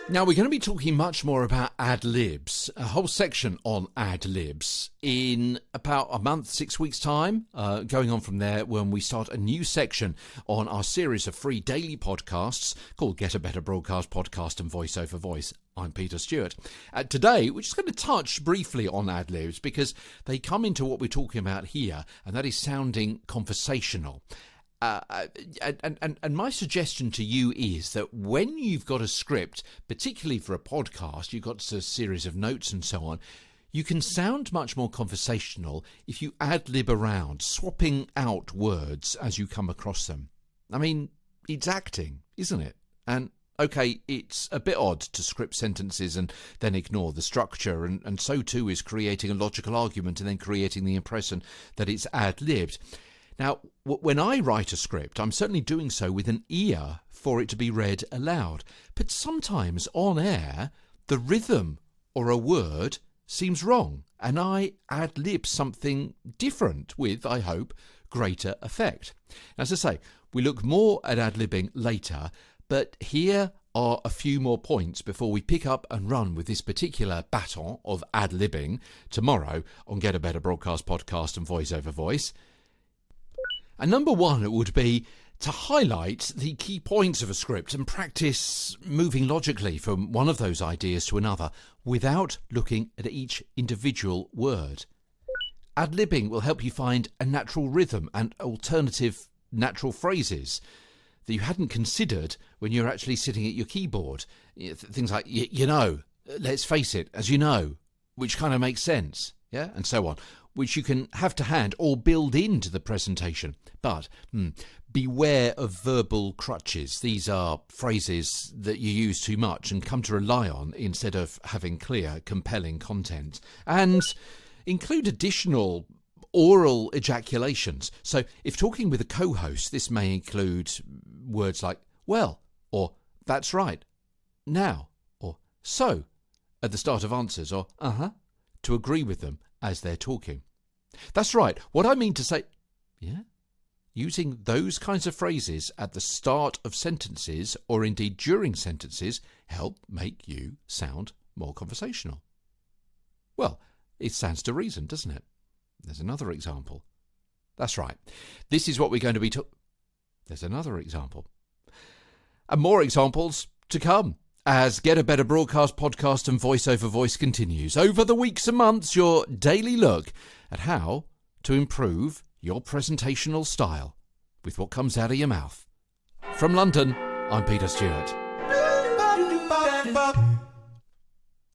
Now, we're going to be talking much more about ad-libs, a whole section on ad-libs in about a month, 6 weeks' time, going on from there when we start a new section on our series of free daily podcasts called Get a Better Broadcast Podcast and Voice Over Voice. I'm Peter Stewart. Today, we're just going to touch briefly on ad-libs because they come into what we're talking about here, and that is sounding conversational. And my suggestion to you is that when you've got a script, particularly for a podcast, you've got a series of notes and so on, you can sound much more conversational if you ad-lib around, swapping out words as you come across them. I mean, it's acting, isn't it? And okay, it's a bit odd to script sentences and then ignore the structure, and so too is creating a logical argument and then creating the impression that it's ad-libbed. Now, when I write a script, I'm certainly doing so with an ear for it to be read aloud. But sometimes on air, the rhythm or a word seems wrong, and I ad-lib something different with, I hope, greater effect. As I say, we look more at ad-libbing later, but here are a few more points before we pick up and run with this particular baton of ad-libbing tomorrow on Get a Better Broadcast Podcast and Voice Over Voice. And number one, it would be to highlight the key points of a script and practice moving logically from one of those ideas to another without looking at each individual word. Ad-libbing will help you find a natural rhythm and alternative natural phrases that you hadn't considered when you're actually sitting at your keyboard. Things like, you know, let's face it, as you know, which kind of makes sense, yeah, and so on, which you can have to hand or build into the presentation. But beware of verbal crutches. These are phrases that you use too much and come to rely on instead of having clear, compelling content. And include additional oral ejaculations. So if talking with a co-host, this may include words like, well, or that's right, now, or so, at the start of answers, or to agree with them as they're talking. That's right. What I mean to say, yeah, using those kinds of phrases at the start of sentences or indeed during sentences help make you sound more conversational. Well, it stands to reason, doesn't it? There's another example. That's right. This is what we're going to be There's another example. And more examples to come as Get a Better Broadcast Podcast and Voice Over Voice continues. Over the weeks and months, your daily look at how to improve your presentational style with what comes out of your mouth. From London, I'm Peter Stewart.